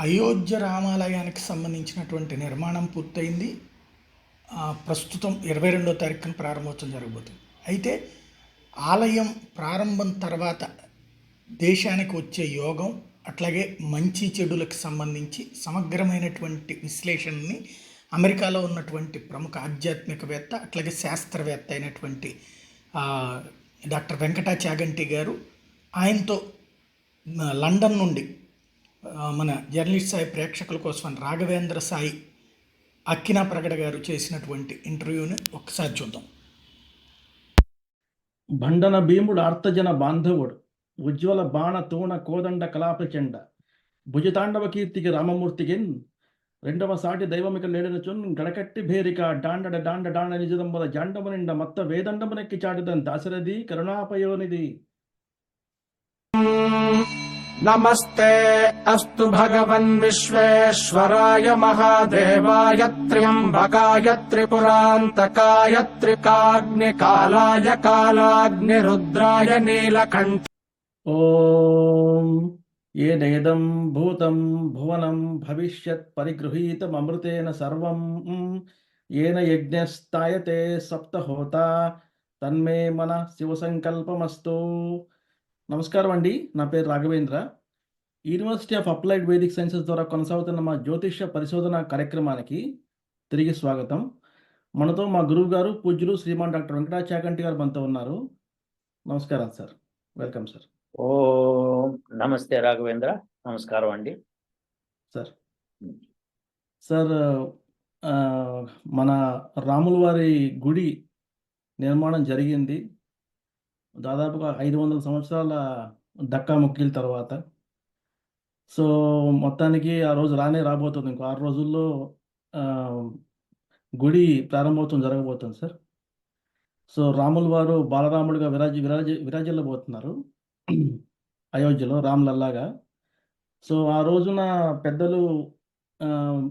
అయోధ్య రామాలయానికి సంబంధించినటువంటి నిర్మాణం పూర్తయింది. ప్రస్తుతం 22వ తారీఖున ప్రారంభోత్సవం జరగబోతుంది. అయితే ఆలయం ప్రారంభం తర్వాత దేశానికి వచ్చే యోగం, అట్లాగే మంచి చెడులకు సంబంధించి సమగ్రమైనటువంటి విశ్లేషణని అమెరికాలో ఉన్నటువంటి ప్రముఖ ఆధ్యాత్మికవేత్త అట్లాగే శాస్త్రవేత్త అయినటువంటి డాక్టర్ వెంకటా చాగంటి గారు, ఆయనతో లండన్ నుండి మన జర్నలిస్ట్ సాయి ప్రేక్షకుల కోసం రాఘవేంద్ర సాయి అక్కినా ప్రగడ గారు చేసినటువంటి ఇంటర్వ్యూని ఒకసారి చూద్దాం. భండన భీముడు అర్థజన బాంధవుడు, ఉజ్వల బాణ తూణ కోదండ కలాపచండ, భుజతాండవ కీర్తికి రామమూర్తికిన్ రెండవ సాటి దైవమిక లేడనుచున్ గడకట్టి భేరిక డాండడ డాండ డాండ నిజదంబల జాండము నిండ మొత్త వేదండమునెక్కి చాటుదన్ దాశరథి కరుణాపయోనిధి. నమస్తే అస్తు భగవన్ విశ్వేశ్వరాయ మహాదేవాయ త్ర్యంబకాయ త్రిపురాంతకాయ త్రికాగ్నికాలాయ కాలాగ్ని రుద్రాయ నీలకంఠ. ఓం ఏనేదం భూతం భువనం భవిష్యత్ పరిగృహీతమృతేన సర్వం ఏన యజ్ఞస్థాయతే సప్తహోత తన్మే మన శివసంకల్పమస్తు. నమస్కారం అండి, నా పేరు Raghavendra. University of applied Vedic sciences ద్వారా కొనసాగుతున్న మా జ్యోతిష్య పరిశోధన కార్యక్రమానికి తిరిగి స్వాగతం. మనతో మా గురువు గారు పూజ్యులు శ్రీమాన్ డాక్టర్ వెంకటా చాగంటి గారు మనతో ఉన్నారు. నమస్కారం సార్, వెల్కమ్ సార్. ఓ నమస్తే రాఘవేంద్ర, నమస్కారం అండి సార్. సార్, మన రాముల వారి గుడి నిర్మాణం జరిగింది దాదాపుగా 500 సంవత్సరాల దక్కా ముక్కిల తర్వాత. సో మొత్తానికి ఆ రోజు రాబోతుంది. ఇంకో 6 రోజుల్లో గుడి ప్రారంభోత్సవం జరగబోతుంది సార్. సో రాముల వారు బాలరాముడిగా విరాజిల్లబోతున్నారు అయోధ్యలో రామ్లల్లాగా. సో ఆ రోజున పెద్దలు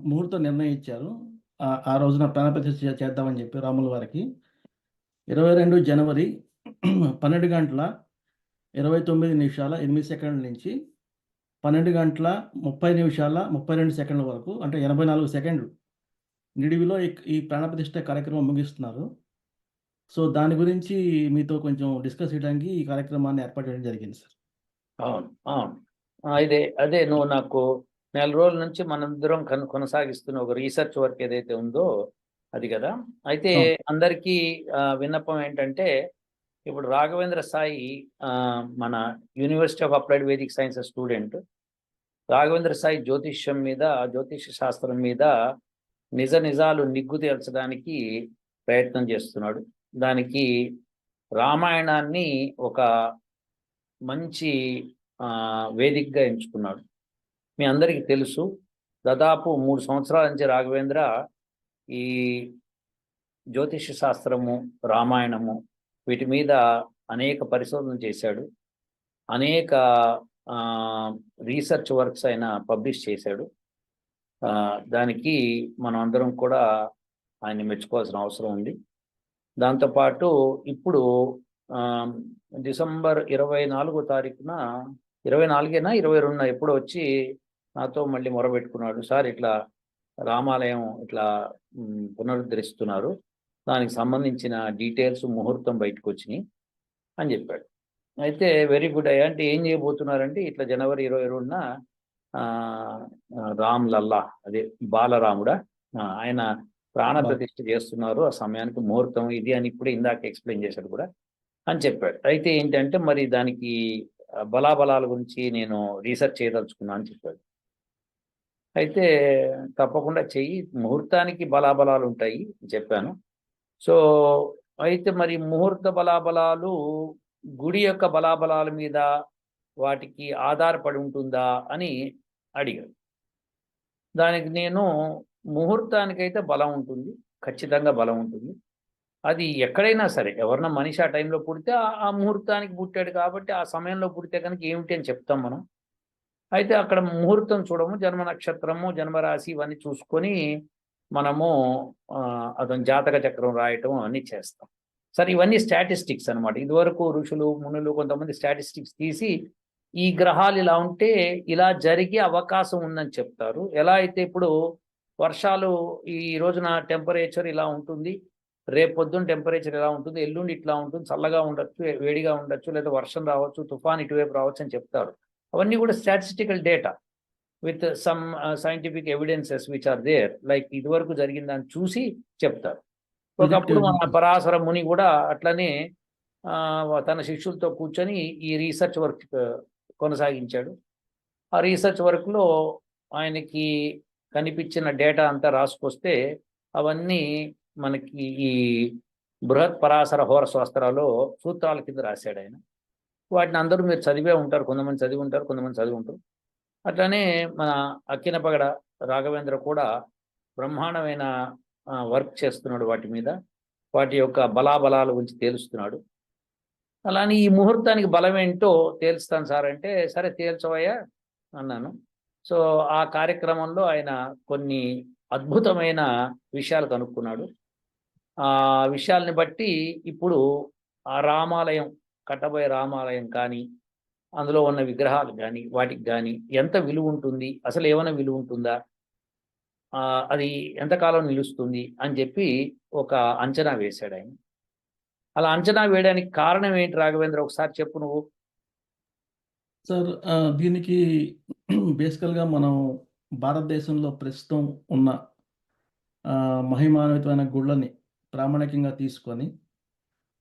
ముహూర్తం నిర్ణయించారు. ఆ రోజున ప్రాణప్రతిష్ఠ చేద్దామని చెప్పి రాముల వారికి 22 జనవరి 12 గంటల 29 నిమిషాల 8 సెకండ్ల నుంచి 12 గంటల 30 నిమిషాల 32 సెకండ్ల వరకు, అంటే 84 సెకండ్లు నిడివిలో ఈ ప్రాణప్రతిష్ఠ కార్యక్రమం ముగిస్తున్నారు. సో దాని గురించి మీతో కొంచెం డిస్కస్ చేయడానికి ఈ కార్యక్రమాన్ని ఏర్పాటు చేయడం జరిగింది సార్. అవును అవును, అదే నువ్వు నాకు 4 రోజుల నుంచి మనందరం కొనసాగిస్తున్న ఒక రీసెర్చ్ వర్క్ ఏదైతే ఉందో అది కదా. అయితే అందరికీ విన్నపం ఏంటంటే, ఇప్పుడు రాఘవేంద్ర సాయి మన university of applied Vedic sciences student. Raghavendra Sai జ్యోతిష్యం మీద, జ్యోతిష శాస్త్రం మీద నిజాలు నిగ్గు తేల్చడానికి ప్రయత్నం చేస్తున్నాడు. దానికి రామాయణాన్ని ఒక మంచి వేదికగా ఎంచుకున్నాడు. మీ అందరికీ తెలుసు, దాదాపు 3 సంవత్సరాల నుంచి రాఘవేంద్ర ఈ జ్యోతిష శాస్త్రము, రామాయణము వీటి మీద అనేక పరిశోధనలు చేశాడు. అనేక రీసెర్చ్ వర్క్స్ ఆయన పబ్లిష్ చేశాడు. దానికి మనం అందరం కూడా ఆయన మెచ్చుకోవాల్సిన అవసరం ఉంది. దాంతోపాటు ఇప్పుడు డిసెంబర్ 24వ తారీఖున 24న 22న ఎప్పుడో వచ్చి నాతో మళ్ళీ మొరబెట్టుకున్నాడు. సార్, ఇట్లా రామాలయం ఇట్లా పునరుద్ధరిస్తున్నారు, దానికి సంబంధించిన డీటెయిల్స్ ముహూర్తం బయటకు వచ్చినాయి అని చెప్పాడు. అయితే వెరీ గుడ్ అయ్యా, అంటే ఏం చేయబోతున్నారంటే ఇట్లా జనవరి 22న రామ్ లల్లా, అదే బాలరాముడా, ఆయన ప్రాణ ప్రతిష్ఠ చేస్తున్నారు. ఆ సమయానికి ముహూర్తం ఇది అని ఇప్పుడే ఇందాక ఎక్స్ప్లెయిన్ చేశాడు కూడా అని చెప్పాడు. అయితే ఏంటంటే మరి దానికి బలాబలాల గురించి నేను రీసెర్చ్ చేయదలుచుకున్నా అని చెప్పాడు. అయితే తప్పకుండా చెయ్యి, ముహూర్తానికి బలాబలాలు ఉంటాయి చెప్పాను. సో అయితే మరి ముహూర్త బలాబలాలు గుడి యొక్క బలాబలాల మీద వాటికి ఆధారపడి ఉంటుందా అని అడిగాడు. దానికి నేను ముహూర్తానికైతే బలం ఉంటుంది, ఖచ్చితంగా బలం ఉంటుంది. అది ఎక్కడైనా సరే, ఎవరన్నా మనిషి ఆ టైంలో పుడితే ఆ ముహూర్తానికి పుట్టాడు కాబట్టి ఆ సమయంలో పుడితే కనుక ఏమిటి అని చెప్తాం మనం. అయితే అక్కడ ముహూర్తం చూడము, జన్మ నక్షత్రము, జన్మరాశి ఇవన్నీ చూసుకొని మనము అతని జాతక చక్రం రాయటం అన్నీ చేస్తాం. సరే, ఇవన్నీ స్టాటిస్టిక్స్ అనమాట. ఇదివరకు ఋషులు మునులు కొంతమంది స్టాటిస్టిక్స్ తీసి ఈ గ్రహాలు ఇలా ఉంటే ఇలా జరిగే అవకాశం ఉందని చెప్తారు. ఎలా అయితే ఇప్పుడు వర్షాలు ఈ రోజున టెంపరేచర్ ఇలా ఉంటుంది, రేపు పొద్దున్న టెంపరేచర్ ఇలా ఉంటుంది, ఎల్లుండి ఇట్లా ఉంటుంది, చల్లగా ఉండొచ్చు, వేడిగా ఉండొచ్చు, లేదా వర్షం రావచ్చు, తుఫాన్ ఇటువైపు రావచ్చు అని చెప్తారు. అవన్నీ కూడా statistical data with some scientific evidences which are there. Like ఇదివరకు జరిగిన దాన్ని చూసి చెప్తారు. ఒకప్పుడు మన పరాశర ముని కూడా అట్లనే తన శిష్యులతో కూర్చొని ఈ రీసెర్చ్ వర్క్ కొనసాగించాడు. ఆ రీసెర్చ్ వర్క్లో ఆయనకి కనిపించిన డేటా అంతా రాసుకొస్తే అవన్నీ మనకి ఈ బృహత్ పరాశర హోర శాస్త్రాలో సూత్రాల కింద రాశాడు ఆయన. వాటిని అందరూ మీరు చదివే ఉంటారు, కొంతమంది చదివి ఉంటారు, కొంతమంది చదివి ఉంటారు. అట్లానే మన అక్కినపగడ రాఘవేంద్ర కూడా బ్రహ్మాండమైన వర్క్ చేస్తున్నాడు వాటి మీద, వాటి యొక్క బలాబలాల గురించి తేలుస్తున్నాడు. అలానే ఈ ముహూర్తానికి బలం ఏంటో తేల్స్తాను సార్ అంటే, సరే తేల్చవయ్యా అన్నాను. సో ఆ కార్యక్రమంలో ఆయన కొన్ని అద్భుతమైన విషయాలు కనుక్కున్నాడు. ఆ విషయాల్ని బట్టి ఇప్పుడు ఆ రామాలయం, కట్టబోయే రామాలయం కానీ, అందులో ఉన్న విగ్రహాలు కానీ, వాటికి కానీ ఎంత విలువ ఉంటుంది, అసలు ఏమైనా విలువ ఉంటుందా, అది ఎంతకాలం నిలుస్తుంది అని చెప్పి ఒక అంచనా వేశాడు ఆయన. అలా అంచనా వేయడానికి కారణం ఏంటి రాఘవేంద్ర, ఒకసారి చెప్పు నువ్వు. సార్ దీనికి బేసికల్గా మనం భారతదేశంలో ప్రస్తుతం ఉన్న మహిమాన్వితమైన గుళ్ళని ప్రామాణికంగా తీసుకొని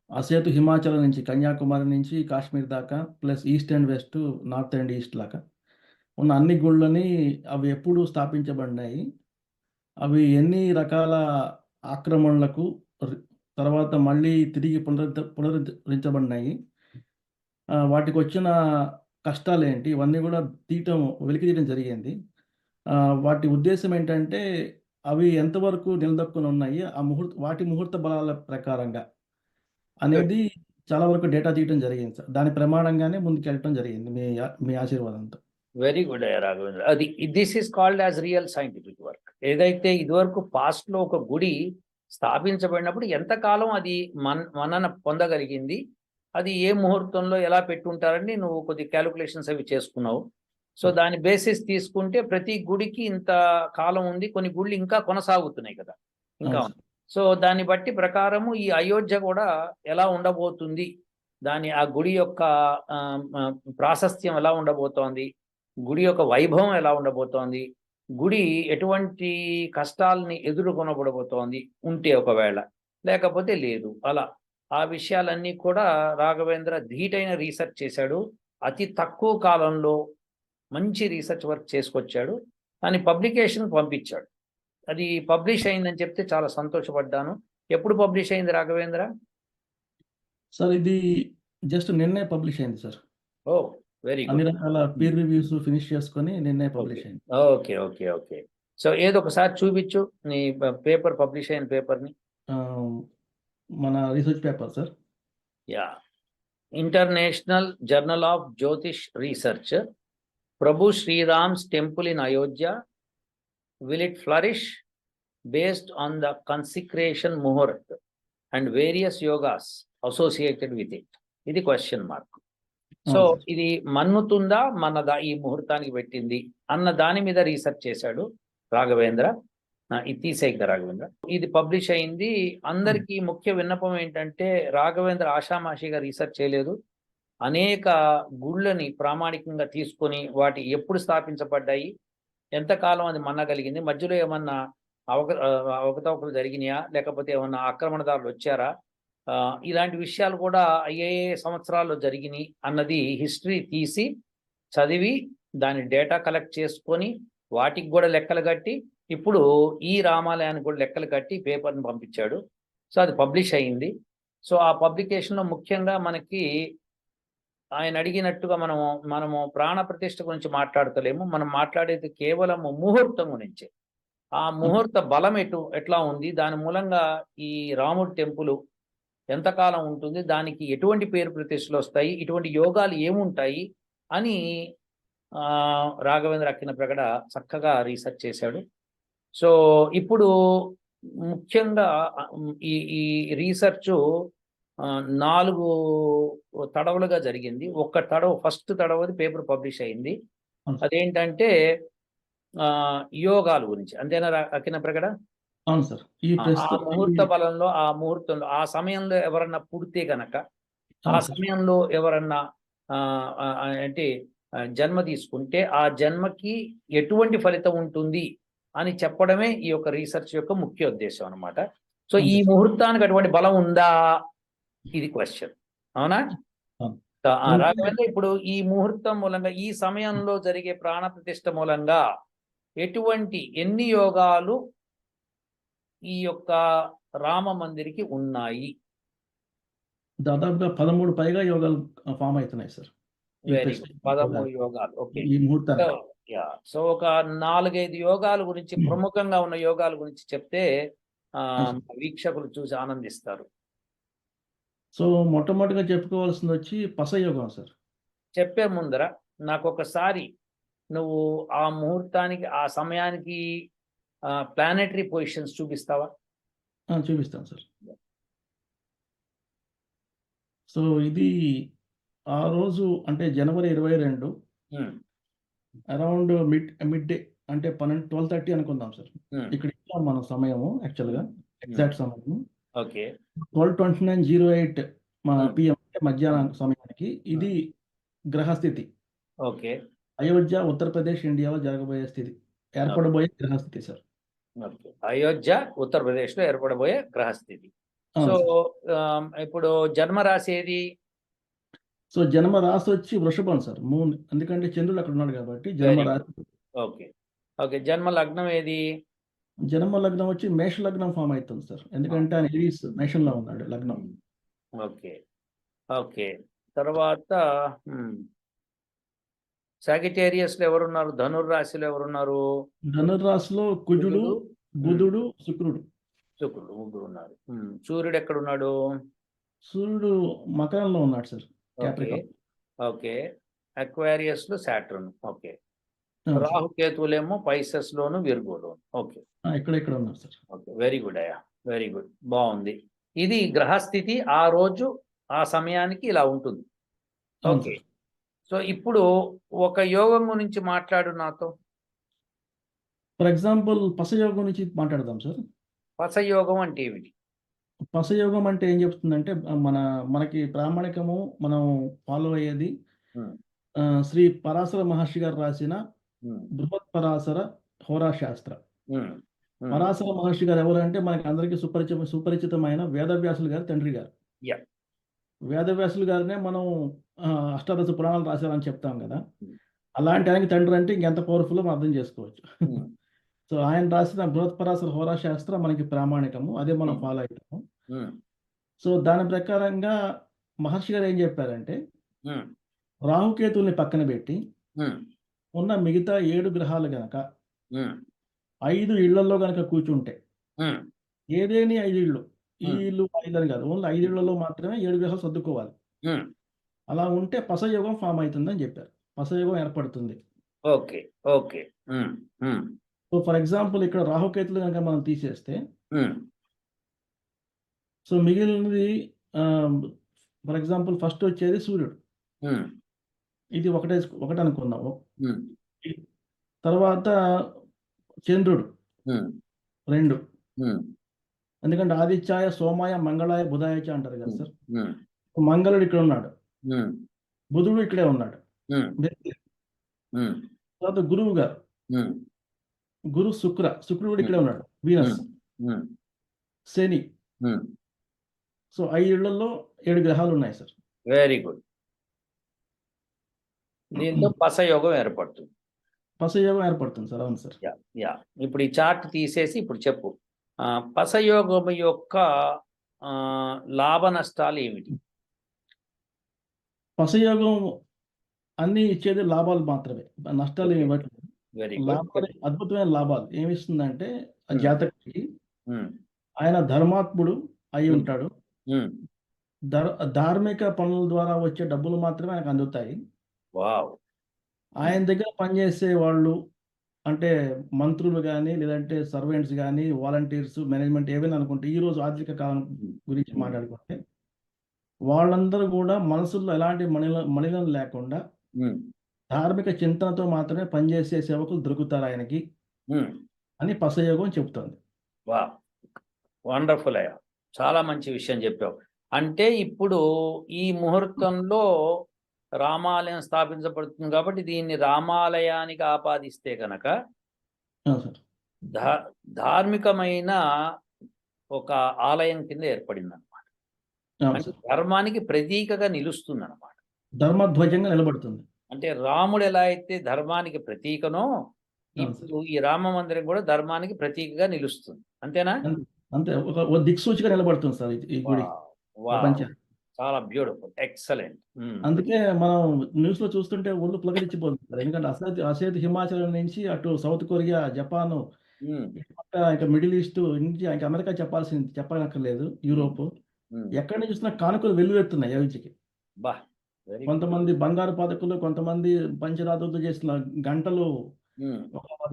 అసేతు హిమాచల్ నుంచి కన్యాకుమారి నుంచి కాశ్మీర్ దాకా plus east and west, north and east లాగా ఉన్న అన్ని గుళ్ళని అవి ఎప్పుడు స్థాపించబడినాయి, అవి ఎన్ని రకాల ఆక్రమణలకు తర్వాత మళ్ళీ తిరిగి పునరుద్ధరించబడినాయి, వాటికి వచ్చిన కష్టాలు ఏంటి, ఇవన్నీ కూడా వెలికి తీయడం జరిగింది. వాటి ఉద్దేశం ఏంటంటే అవి ఎంతవరకు నిలదొక్కుని ఉన్నాయి, వాటి ముహూర్త బలాల ప్రకారంగా అనేది చాలా వరకు డేటా తీయడం జరిగింది సార్. దాని ప్రమాణంగానే ముందుకు వెళ్ళటం జరిగింది మీ ఆశీర్వాదంతో. వెరీ గుడ్ అయ్యా రాఘవేంద్ర. అది this is called as real scientific work. ఏదైతే ఇదివరకు పాస్ట్లో ఒక గుడి స్థాపించబడినప్పుడు ఎంతకాలం అది మన్నన పొందగలిగింది, అది ఏ ముహూర్తంలో ఎలా పెట్టుంటారని నువ్వు కొద్ది క్యాలిక్యులేషన్స్ అవి చేసుకున్నావు. సో దాని బేసిస్ తీసుకుంటే ప్రతి గుడికి ఇంత కాలం ఉంది, కొన్ని గుళ్ళు ఇంకా కొనసాగుతున్నాయి కదా ఇంకా. సో దాన్ని బట్టి ప్రకారము ఈ అయోధ్య కూడా ఎలా ఉండబోతుంది, ఆ గుడి యొక్క ప్రాశస్త్యం ఎలా ఉండబోతోంది, గుడి యొక్క వైభవం ఎలా ఉండబోతోంది, గుడి ఎటువంటి కష్టాలని ఎదుర్కొనబడబోతోంది ఉంటే ఒకవేళ, లేకపోతే లేదు, అలా ఆ విషయాలన్నీ కూడా రాఘవేంద్ర ధీటైన రీసెర్చ్ చేశాడు. అతి తక్కువ కాలంలో మంచి రీసెర్చ్ వర్క్ చేసుకొచ్చాడు. దాన్ని పబ్లికేషన్ పంపించాడు. అది పబ్లిష్ అయిందని చెప్తే చాలా సంతోషపడ్డాను. ఎప్పుడు పబ్లిష్ అయింది రాఘవేంద్ర? సార్ ఇది జస్ట్ నిన్నే పబ్లిష్ అయింది సార్. ఓ వెరీ గుడ్. అన్ని రకాల పీర్ రివ్యూస్ ఫినిష్ చేసుకొని నిన్నే పబ్లిష్ అయింది. Okay okay okay. సో ఏదో ఒకసారి చూపించు నీ పేపర్, పబ్లిష్ అయిన పేపర్ని. మన research paper sir. Yeah, international journal of Jyotish research, Prabhu Shriram's temple in Ayodhya, will it flourish based on the consecration muhurt and various yogas associated with it? ఇది question mark. So ఇది మన్నుతుందా మనదా ఈ ముహూర్తానికి పెట్టింది అన్న దాని మీద రీసెర్చ్ చేశాడు రాఘవేంద్ర. ఇది తీసేయక రాఘవేంద్ర, ఇది పబ్లిష్ అయింది. అందరికీ ముఖ్య విన్నపం ఏంటంటే రాఘవేంద్ర ఆషామాషిగా రీసెర్చ్ చేయలేదు. అనేక గుళ్ళని ప్రామాణికంగా తీసుకొని వాటి ఎప్పుడు స్థాపించబడ్డాయి, ఎంతకాలం అది మన్నగలిగింది, మధ్యలో ఏమన్నా అవకతవకలు జరిగినాయా, లేకపోతే ఏమన్నా ఆక్రమణదారులు వచ్చారా, ఇలాంటి విషయాలు కూడా ఏ సంవత్సరాల్లో జరిగినాయి అన్నది హిస్టరీ తీసి చదివి దాని డేటా కలెక్ట్ చేసుకొని వాటికి కూడా లెక్కలు కట్టి ఇప్పుడు ఈ రామాలయానికి కూడా లెక్కలు కట్టి పేపర్ని పంపించాడు. సో అది పబ్లిష్ అయింది. సో ఆ పబ్లికేషన్లో ముఖ్యంగా మనకి ఆయన అడిగినట్టుగా మనము ప్రాణ ప్రతిష్ఠ గురించి మాట్లాడతలేము. మనం మాట్లాడేది కేవలము ముహూర్తం గురించి. ఆ ముహూర్త బలం ఎట్లా ఉంది, దాని మూలంగా ఈ రాముడి టెంపుల్ ఎంతకాలం ఉంటుంది, దానికి ఎటువంటి పేరు ప్రతిష్టలు వస్తాయి, ఇటువంటి యోగాలు ఏముంటాయి అని రాఘవేంద్ర అక్కినప్రగడ చక్కగా రీసెర్చ్ చేశాడు. సో ఇప్పుడు ముఖ్యంగా ఈ రీసెర్చ్ 4 తడవలుగా జరిగింది. ఒక్క తడవ ఫస్ట్ తడవది పేపర్ పబ్లిష్ అయింది. అవును సార్. అదేంటంటే యోగాల గురించి. అంతేనా అక్కిన ప్రగడ? అవును సార్. ఈ ఆ ప్రస్తుతం ముహూర్త బలంలో, ఆ ముహూర్తంలో, ఆ సమయంలో ఎవరన్నా పుడితే గనక, ఆ అవును సార్. సమయంలో ఎవరన్నా అంటే జన్మ తీసుకుంటే, ఆ జన్మకి ఎటువంటి ఫలితం ఉంటుంది అని చెప్పడమే ఈ యొక్క రీసెర్చ్ యొక్క ముఖ్య ఉద్దేశం అన్నమాట. సో, అవును ఈ సార్. ముహూర్తానికి అటువంటి బలం ఉందా? ఇది క్వెషన్. అవునా? అవును. ఉంటే రాఘవేంద్ర, ఇప్పుడు ఈ ముహూర్తం మూలంగా, ఈ సమయంలో జరిగే ప్రాణ ప్రతిష్ఠ మూలంగా ఎన్ని యోగాలు ఈ యొక్క రామ మందిరికి ఉన్నాయి? దాదాపుగా 13 పైగా యోగాలు ఫామ్ అవుతున్నాయి సార్. ఈ వెరీ గుడ్. ప్రస్తుతం 13 యోగాలు. యోగాలు. ఓకే. ఈ సో, ముహూర్తానికి. సో ఒక 4, 5 యోగాల గురించి, ప్రముఖంగా ఉన్న యోగాల గురించి చెప్తే అవును సార్. వీక్షకులు చూసి ఆనందిస్తారు. సో మొట్టమొదటిగా చెప్పుకోవాల్సింది వచ్చి పస యోగం సార్. చెప్పే ముందర నాకొకసారి నువ్వు ఆ ముహూర్తానికి, ఆ సమయానికి ప్లానెటరీ పొజిషన్స్ చూపిస్తావా? చూపిస్తాను సార్. సో ఇది ఆ రోజు అంటే జనవరి 22 ఉమ్, అరౌండ్ మిడ్ డే అంటే 12:30 అనుకుందాం సార్. ఉమ్, ఇక్కడ ఇచ్చాం మన సమయము యాక్చువల్గా ఎగ్జాక్ట్ సమయము ఓకే. 12:29:08 ఉమ్, పిఎం అంటే మధ్యాహ్నం సమయానికి ఇది గ్రహస్థితి. ఓకే. అయోధ్య ఉత్తరప్రదేశ్ ఇండియాలో జరగబోయే స్థితి, ఏర్పడబోయే గ్రహస్థితి సార్. ఓకే. అయోధ్య ఉత్తరప్రదేశ్లో ఏర్పడబోయే గ్రహస్థితి. సో అవును సార్. ఇప్పుడు జన్మ రాశి ఏది? సో జన్మ రాశి వచ్చి వృషభం సార్. మూన్, ఎందుకంటే చంద్రుడు అక్కడ ఉన్నాడు కాబట్టి జన్మ వెరీ రాశి. ఓకే. ఓకే. జన్మ లగ్నం ఏది? జన్మ లగ్నం వచ్చి మేష లగ్నం ఫామ్ అవుతుంది సార్, ఎందుకంటే ఆయన ఏరీస్ మేషంలో ఉన్నాడు లగ్నం. ఓకే. ఓకే. తర్వాత సాగిటేరియస్లో ఎవరున్నారు? ధనుర్రాశిలో ఎవరున్నారు? ధనుర్రాశిలో కుజుడు, కుజుడు, బుధుడు, శుక్రుడు. శుక్రుడు, ముగ్గురు ఉన్నారు. సూర్యుడు ఎక్కడున్నాడు? సూర్యుడు మకరంలో ఉన్నాడు సార్, ఓకే. క్యాప్రికాన్. ఓకే. అక్వేరియస్లో సాటర్న్. ఓకే. అవును సార్. రాహుకేతువులేమో పైసెస్లోను, విర్గోలోను. ఓకే. ఇక్కడ ఉన్నారు సార్. ఓకే. వెరీ గుడ్ అయ్యా. Very good. బాగుంది. ఇది గ్రహస్థితి ఆ రోజు, ఆ సమయానికి ఇలా ఉంటుంది. అవును ఓకే. సార్. సో ఇప్పుడు ఒక యోగం గురించి మాట్లాడు నాతో. ఫర్ ఎగ్జాంపుల్ పసయోగం గురించి మాట్లాడదాం సార్. పసయోగం అంటే ఏమిటి? పసయోగం అంటే ఏం చెప్తుందంటే మనకి ప్రామాణికము మనం ఫాలో అయ్యేది ఉమ్, శ్రీ పరాశర మహర్షి గారు రాసిన ఉమ్, బృహత్ పరాశర హోరాశాస్త్ర. ఉమ్, ఉమ్. పరాశర మహర్షి గారు ఎవరంటే మనకి అందరికీ సుపరిచితమైన వేదవ్యాసులు గారి తండ్రి గారు. యా. వేదవ్యాసులు గారినే మనం అష్టాదశ పురాణాలు రాశారని చెప్తాం కదా. ఉమ్, అలాంటి ఆయనకి తండ్రి అంటే ఇంకెంత పవర్ఫుల్ మనం అర్థం చేసుకోవచ్చు. ఉమ్, సో ఆయన రాసిన బృహత్ పరాశర హోరాశాస్త్ర మనకి ప్రామాణికము, అదే మనం ఫాలో అవుతాము. ఉమ్, సో దాని ప్రకారంగా మహర్షి గారు ఏం చెప్పారంటే, ఉమ్, రాహుకేతుల్ని పక్కన పెట్టి ఉమ్, ఉన్న మిగతా 7 గ్రహాలు గనక ఉమ్, 5 ఇళ్లలో గనక కూర్చుంటే, ఉమ్, ఏదేని 5 ఇళ్ళు, ఈ ఉమ్, ఇల్లు 5 అని కాదు, ఓన్లీ 5 ఇళ్లలో మాత్రమే 7 గ్రహాలు సర్దుకోవాలి. ఉమ్. అలా ఉంటే పసయోగం ఫామ్ అవుతుందని చెప్పారు, పసయోగం ఏర్పడుతుంది. Okay. Okay. Um, um, so for example ఇక్కడ రాహుకేతులు కనుక మనం తీసేస్తే, ఉమ్, సో మిగిలినది ఫర్ ఎగ్జాంపుల్ ఫస్ట్ వచ్చేది సూర్యుడు, ఉమ్, ఇది ఒకటి అనుకుందాము. ఉమ్, తర్వాత చంద్రుడు ఉమ్, 2, ఉమ్, ఎందుకంటే ఆదిత్యాయ సోమాయ మంగళాయ బుధాయచ అంటారు కదా సార్. ఉమ్, మంగళుడు ఇక్కడ ఉన్నాడు, ఉమ్, బుధుడు ఇక్కడే ఉన్నాడు. ఉమ్, ఉమ్, తర్వాత గురువు గారు, ఉమ్, గురు శుక్రుడు ఇక్కడే ఉన్నాడు, వీనస్, ఉమ్, శని. ఉమ్. సో 5 ఇళ్లలో 7 గ్రహాలు ఉన్నాయి సార్. Very good. దీంతో పసయోగం ఏర్పడుతుంది. పసయోగం ఏర్పడుతుంది సార్. అవును సార్. యా. యా. ఇప్పుడు ఈ చార్ట్ తీసేసి ఇప్పుడు చెప్పు. పసయోగం యొక్క లాభ నష్టాలు ఏమిటి? పసయోగం అన్ని ఇచ్చేది లాభాలు మాత్రమే, నష్టాలు Okay. ఇవ్వట్లేదు. వెరీ లాభాలు, అద్భుతమైన లాభాలు ఏమిస్తుందంటే ఆ Hmm. జాతకుడికి గుడ్. ఆయన ధర్మాత్ముడు అయి ఉంటాడు. ధార్మిక పనుల ద్వారా వచ్చే డబ్బులు మాత్రమే ఆయనకు అందుతాయి. వావ్. ఆయన దగ్గర పనిచేసే వాళ్ళు అంటే మంత్రులు కానీ, లేదంటే సర్వెంట్స్ కానీ, వాలంటీర్స్, మేనేజ్మెంట్ ఏవైనా అనుకుంటే, ఈ రోజు ఆర్థిక కాలం గురించి మాట్లాడుకుంటే వాళ్ళందరూ కూడా మనసుల్లో ఎలాంటి మలినం లేకుండా ఉమ్, ధార్మిక చింతనతో మాత్రమే పనిచేసే సేవకులు దొరుకుతారు ఆయనకి ఉమ్. అని పసయోగం చెబుతోంది. వా వండర్ఫుల్ అయ్యా, చాలా మంచి విషయం చెప్పావు. అంటే ఇప్పుడు ఈ ముహూర్తంలో రామాలయం స్థాపించబడుతుంది కాబట్టి దీన్ని రామాలయానికి ఆపాదిస్తే కనుక అవును సార్. ధార్మికమైన ఒక ఆలయం కింద ఏర్పడింది అనమాట. అవును అంటే సార్. ధర్మానికి ప్రతీకగా నిలుస్తుంది అనమాట. ధర్మధ్వజంగా నిలబడుతుంది. అంటే రాముడు ఎలా అయితే ధర్మానికి ప్రతీకనో, అవును సార్. ఇప్పుడు ఈ రామ మందిరం కూడా ధర్మానికి ప్రతీకగా నిలుస్తుంది. అంతేనా? అంతే ఒక దిక్సూచిగా నిలబడుతుంది సార్ ఈ గుడి వావ్, ప్రపంచానికి. చాలా బ్యూటిఫుల్, ఎక్సలెంట్. అందుకే మనం న్యూస్ లో చూస్తుంటే ఒళ్ళు పులకరించిపోతుంది సార్. ఎందుకంటే అసేత్ హిమాచల్ నుంచి అటు సౌత్ కొరియా, జపాన్, ఇంకా మిడిల్ ఈస్ట్ నుంచి ఇంకా అమెరికా చెప్పనక్కర్లేదు, యూరోప్, ఎక్కడి నుంచి చూసినా కానుకలు వెల్లువెత్తున్నాయి అయోధ్యకి. బా, వెరీ కొంతమంది బంగారు పాదకులు, కొంతమంది పంచరాత్రులతో చేసిన గంటలు,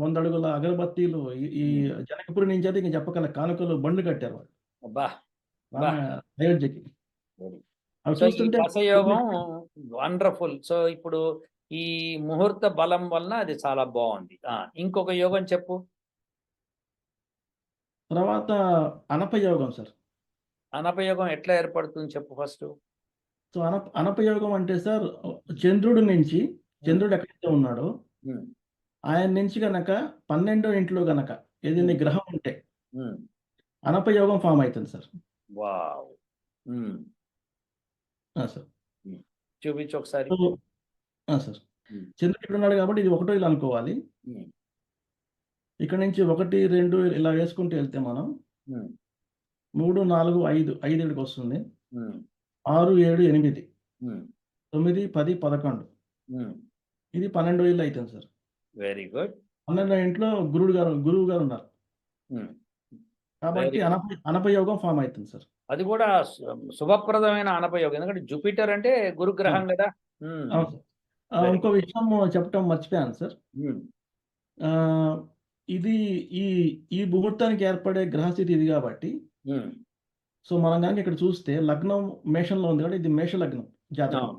100 అడుగుల అగరబత్తీలు, ఈ జనకపురి నుంచి అయితే ఇంకా చెప్పగల కానుకలు బండ్లు కట్టారు వాళ్ళు బా, బా. అయోధ్యకి. అవి సో ఈ చూస్తుంటే పసయోగం వండర్ఫుల్. సో ఇప్పుడు ఈ ముహూర్త బలం వలన అది చాలా బాగుంది. ఇంకొక యోగం చెప్పు. తర్వాత అనపయోగం సార్. అనపయోగం ఎట్లా ఏర్పడుతుంది చెప్పు ఫస్ట్. సో అనపయోగం అంటే సార్, చంద్రుడి నుంచి, చంద్రుడు ఎక్కడైతే ఉన్నాడో ఆయన నుంచి గనక 12వ ఇంట్లో గనక ఏదైనా గ్రహం ఉంటే అనపయోగం ఫామ్ అవుతుంది సార్. వావ్. సార్ చూపించు ఒకసారి. సార్ చంద్రుడు ఇక్కడ ఉన్నాడు కాబట్టి ఇది 1వ ఇల్లు అనుకోవాలి. ఇక్కడ నుంచి 1, 2 ఇలా వేసుకుంటూ వెళ్తే మనం 3, 4, 5 ఇక్కడికి వస్తుంది. 6, 7, 8, 9, 10, 11 ఇది 12వ ఇల్లు అవుతుంది సార్. Very good. 12వ ఇంట్లో గురువు గారు ఉన్నారు కాబట్టి అనపయోగం ఫామ్ అవుతుంది సార్. అది కూడా శుభప్రదమైన అనపయోగం, ఎందుకంటే జూపిటర్ అంటే గురుగ్రహం కదా. ఇంకో విషయం చెప్పడం మర్చిపోయాను సార్. ఇది ఈ ముహూర్తానికి ఏర్పడే గ్రహస్థితి ఇది కాబట్టి, సో మనం కనుక ఇక్కడ చూస్తే లగ్నం మేషంలో ఉంది కాబట్టి ఇది మేష లగ్నం జాతకం.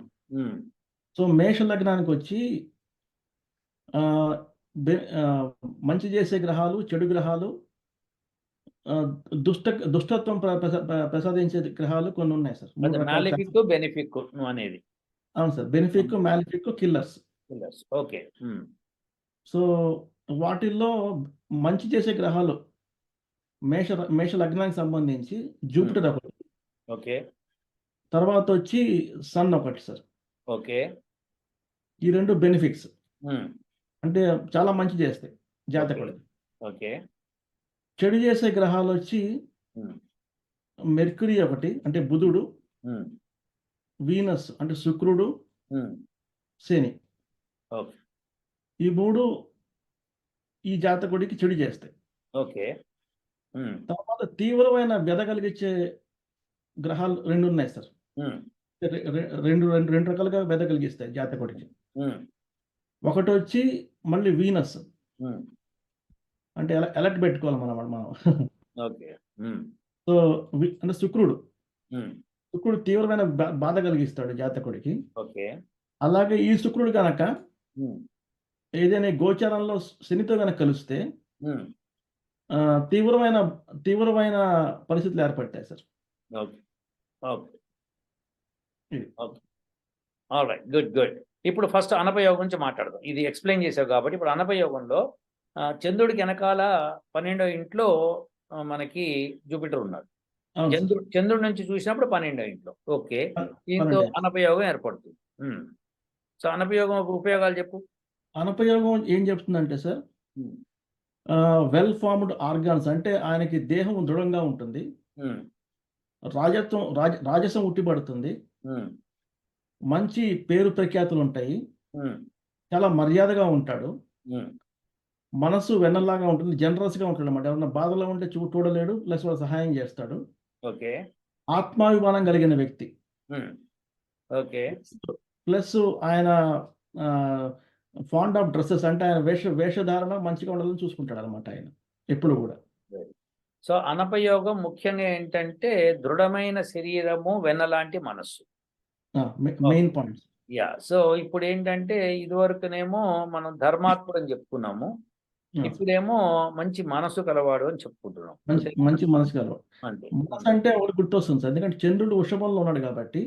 సో మేష లగ్నానికి వచ్చి మంచి చేసే గ్రహాలు, చెడు గ్రహాలు, దుష్టత్వం ప్రసాదించే గ్రహాలు కొన్ని ఉన్నాయి సార్. మాలిఫిక్, బెనిఫిక్ అనేది. అవును sir, benefic, malefic, killers. Okay. So వాటిల్లో మంచి చేసే గ్రహాలు మేష లగ్నానికి సంబంధించి జూపిటర్ ఒకటి, ఓకే, తర్వాత వచ్చి సన్ ఒకటి సార్. ఓకే. ఈ 2 బెనిఫిట్స్, అంటే చాలా మంచి చేస్తాయి జాతకుడికి. ఓకే. చెడు చేసే గ్రహాలు వచ్చి మెర్క్యూరీ ఒకటి, అంటే బుధుడు, వీనస్ అంటే శుక్రుడు, శని. ఈ 3 ఈ జాతకుడికి చెడు చేస్తాయి. ఓకే. తర్వాత తీవ్రమైన వ్యధ కలిగించే గ్రహాలు 2 ఉన్నాయి సార్. రెండు రకాలుగా వ్యధ కలిగిస్తాయి జాతకుడికి. ఒకటి వచ్చి మళ్ళీ వీనస్, అంటే అలర్ట్ పెట్టుకోవాలి మనం. ఓకే. సో అంటే శుక్రుడు తీవ్రమైన బాధ కలిగిస్తాడు జాతకుడికి. ఓకే. అలాగే ఈ శుక్రుడు గనక ఏదైనా గోచారంలో శనితో గనక కలిస్తే తీవ్రమైన పరిస్థితులు ఏర్పడతాయి సార్. Alright, good. ఇప్పుడు ఫస్ట్ అనపయోగం గురించి మాట్లాడదాం. ఇది ఎక్స్ప్లెయిన్ చేసావు కాబట్టి ఇప్పుడు అనపయోగంలో చంద్రుడికి వెనకాల 12వ ఇంట్లో మనకి జూపిటర్ ఉన్నాడు. చంద్రుడి నుంచి చూసినప్పుడు 12వ ఇంట్లో. ఓకే, దీంతో అనపయోగం ఏర్పడుతుంది. సో అనపయోగం ఉపయోగాలు చెప్పు. అనపయోగం ఏం చెప్తుందంటే సార్, వెల్ ఫార్మ్డ్ ఆర్గాన్స్, అంటే ఆయనకి దేహం దృఢంగా ఉంటుంది, రాజసం ఉట్టిపడుతుంది, మంచి పేరు ప్రఖ్యాతులు ఉంటాయి, చాలా మర్యాదగా ఉంటాడు, మనసు వెన్నలాగా ఉంటుంది, జనరస్ గా ఉంటాడు అన్నమాట. ఎవరైనా బాధలో ఉంటే చూడలేడు, ప్లస్ వాళ్ళు సహాయం చేస్తాడు. ఓకే. ఆత్మాభిమానం కలిగిన వ్యక్తి. ఓకే. ప్లస్ ఆయన ఫాండ్ ఆఫ్ డ్రెస్సెస్, అంటే ఆయన వేషధారణ మంచిగా ఉండాలని చూసుకుంటాడు అనమాట ఆయన ఎప్పుడు కూడా. సో అనపయోగం ముఖ్యంగా ఏంటంటే దృఢమైన శరీరము, వెన్నలాంటి మనస్సు. Main points. యా. సో ఇప్పుడు ఏంటంటే ఇదివరకునేమో మనం ధర్మాత్ముడు అని చెప్పుకున్నాము. ఇప్పుడేమో మంచి మనసు కలవాడు అని చెప్పుకుంటున్నాం. మంచి మంచి మనసు కలవాడు. అంతే. మనసు అంటే ఒకటి గుర్తొస్తుంది సార్, ఎందుకంటే చంద్రుడు వృషభంలో ఉన్నాడు కాబట్టి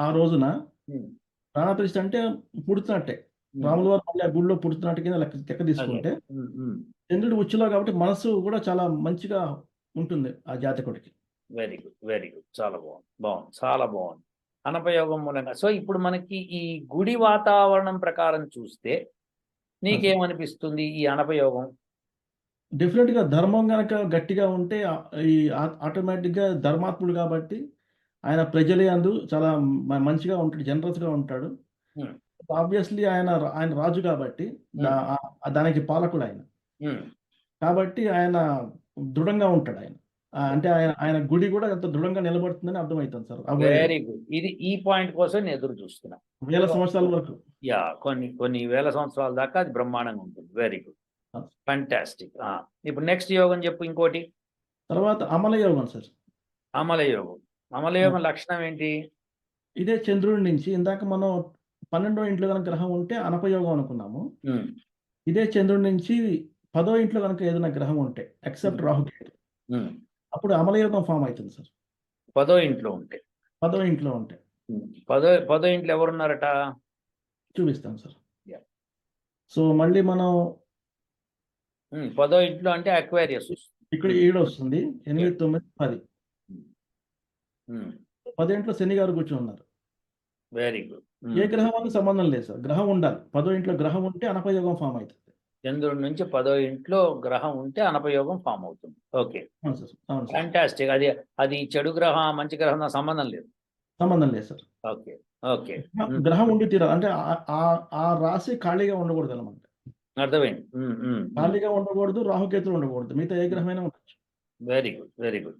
ఆ రోజున ఉమ్. ప్రాణప్రతిష్ఠ అంటే పుడుతున్నట్టే. రాముల వారు మళ్ళీ ఆ గుడిలో పుడుతున్నట్టు కింద లెక్క తీసుకుంటే చంద్రుడు ఉచ్చులో కాబట్టి మనసు కూడా చాలా మంచిగా ఉంటుంది ఆ జాతకుడికి. Very good, very good. చాలా బాగుంది, చాలా బాగుంది. అనపయోగం మూలంగా. సో ఇప్పుడు మనకి ఈ గుడి వాతావరణం ప్రకారం చూస్తే నీకేమనిపిస్తుంది ఈ అనపయోగం? డెఫినెట్ గా ధర్మం గనక గట్టిగా ఉంటే ఈ ఆటోమేటిక్ గా ధర్మాత్ముడు కాబట్టి ఆయన ప్రజలే అందు చాలా మంచిగా ఉంటాడు, జనరస్ గా ఉంటాడు. ఆబ్వియస్లీ ఆయన రాజు కాబట్టి దానికి పాలకుడు ఆయన కాబట్టి ఆయన దృఢంగా ఉంటాడు. ఆయన అంటే ఆయన గుడి కూడా ఎంత దృఢంగా నిలబడుతుందని అర్థమవుతుంది సార్. Very good. ఇది ఈ పాయింట్ కోసం నేను ఎదురు చూస్తున్నా. వేల సంవత్సరాల వరకు. యా, కొన్ని వేల సంవత్సరాల దాకా అది బ్రహ్మాండంగా ఉంటుంది. Very good, fantastic. ఇప్పుడు నెక్స్ట్ యోగం చెప్పు ఇంకోటి. తర్వాత అమల యోగం సార్. అమలయోగం. అమలయోగం లక్షణం ఏంటి? ఇదే చంద్రుడి నుంచి ఇందాక మనం 12వ ఇంట్లో కనుక గ్రహం ఉంటే అనపయోగం అనుకున్నాము. ఇదే చంద్రుడి నుంచి 10వ ఇంట్లో కనుక ఏదైనా గ్రహం ఉంటే ఎక్సెప్ట్ రాహుకేతు అప్పుడు అమలయోగం ఫామ్ అవుతుంది సార్. 10వ ఇంట్లో ఉంటే. 10వ ఇంట్లో ఉంటే 10వ ఇంట్లో ఎవరున్నారట చూపిస్తాం సార్. సో మళ్ళీ మనం 10వ ఇంట్లో అంటే అక్వేరియస్ ఇక్కడ 7 వస్తుంది, 8, 9, 10. 10 ఇంట్లో శని గారు కూర్చొని ఉన్నారు. Very good. ఏ గ్రహం అని సంబంధం లేదు సార్, గ్రహం ఉండాలి. 10వ ఇంట్లో గ్రహం ఉంటే అనపయోగం ఫామ్ అవుతుంది. చంద్రుడి నుంచి 10వ ఇంట్లో గ్రహం ఉంటే అనపయోగం ఫామ్ అవుతుంది. ఓకే, అవును సార్, అవును సార్. ఫ్యాంటాస్టిక్. అది చెడు గ్రహం మంచి గ్రహం సంబంధం లేదు. సంబంధం లేదు సార్. Okay, okay. గ్రహం ఉండి తీరాలి అంటే ఆ రాశి ఖాళీగా ఉండకూడదు అనమాట. అర్థమైంది. ఖాళీగా ఉండకూడదు, రాహుకేతులు ఉండకూడదు, మిగతా ఏ గ్రహమైనా ఉండొచ్చు. Very good, very good.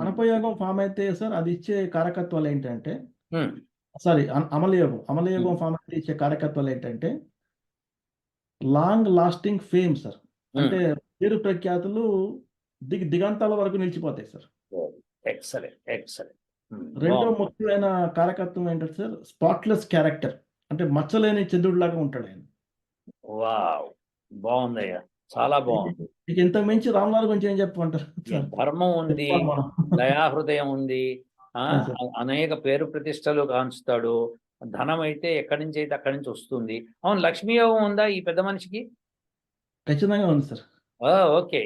అనపయోగం ఫామ్ అయితే సార్ అది ఇచ్చే కారకత్వాలు ఏంటంటే సారీ అమలయోగం ఫామ్ అయితే ఇచ్చే కారకత్వాలు ఏంటంటే లాంగ్ లాస్టింగ్ ఫేమ్ సార్. అంటే పేరు ప్రఖ్యాతులు దిగంతాల వరకు నిలిచిపోతాయి సార్. Excellent, excellent. రెండో ముఖ్యమైన కారకత్వం ఏంటంటే సార్ స్పాట్లెస్ క్యారెక్టర్, అంటే మచ్చలేని చంద్రుడిలాగా ఉంటాడు ఆయన. వావ్, బాగుందయ్యా, చాలా బాగుంది. మీకు ఇంత మించి రామలాల్ గురించి ఏం చెప్పమంటారు? ధర్మం ఉంది, దయాహృదయం ఉంది, అనేక పేరు ప్రతిష్టలు కాంచుతాడు. ధనం అయితే ఎక్కడి నుంచి అయితే అక్కడి నుంచి వస్తుంది. అవును, లక్ష్మీ యోగం ఉందా ఈ పెద్ద మనిషికి? ఖచ్చితంగా ఉంది sir. Okay,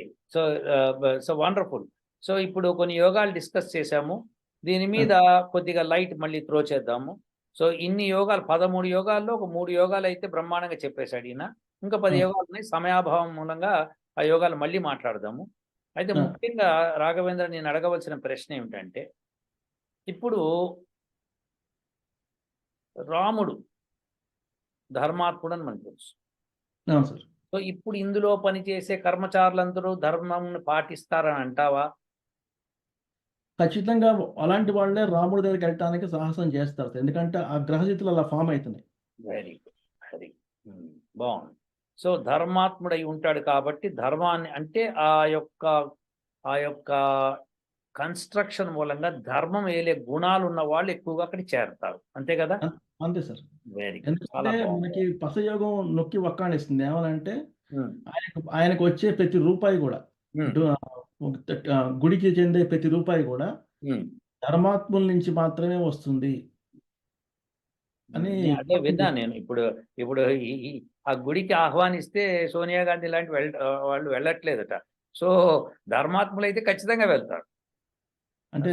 so wonderful. So ఇప్పుడు కొన్ని యోగాలు డిస్కస్ చేశాము. దీని మీద కొద్దిగా లైట్ మళ్ళీ త్రో చేద్దాము. సో ఇన్ని యోగాలు 13 యోగాల్లో ఒక 3 యోగాలు అయితే బ్రహ్మాండంగా చెప్పేశాడు ఈయన. ఇంకా 10 యోగాలు ఉన్నాయి. సమయాభావం మూలంగా ఆ యోగాలు మళ్ళీ మాట్లాడదాము. అయితే ముఖ్యంగా రాఘవేంద్ర, నేను అడగవలసిన ప్రశ్న ఏమిటంటే, ఇప్పుడు రాముడు ధర్మాత్ముడు అని మనకు తెలుసు. సో ఇప్పుడు ఇందులో పనిచేసే కర్మచారులందరూ ధర్మం పాటిస్తారని అంటావా? ఖచ్చితంగా అలాంటి వాళ్ళే రాముడి దగ్గరికి వెళ్ళటానికి సాహసం చేస్తారు, ఎందుకంటే ఆ గ్రహస్థితులు అలా ఫామ్ అవుతున్నాయి. వెరీ గుడ్, వెరీ బాగుంది. సో ధర్మాత్ముడై ఉంటాడు కాబట్టి ధర్మాన్ని అంటే ఆ యొక్క కన్స్ట్రక్షన్ మూలంగా ధర్మం ఏలే గుణాలు ఉన్న వాళ్ళు ఎక్కువగా అక్కడికి చేరతారు, అంతే కదా? అంతే సార్. Very good. ఎందుకంటే మనకి పసయోగం నొక్కి వక్కాణిస్తుంది. ఏమనంటే ఆయనకు వచ్చే ప్రతి రూపాయి కూడా, గుడికి చెందే ప్రతి రూపాయి కూడా ధర్మాత్ముల నుంచి మాత్రమే వస్తుంది అని అదే విన్నా నేను. ఇప్పుడు ఆ గుడికి ఆహ్వానిస్తే సోనియా గాంధీ లాంటి వాళ్ళు వెళ్ళట్లేదట. సో ధర్మాత్ములు అయితే ఖచ్చితంగా వెళ్తారు. అంటే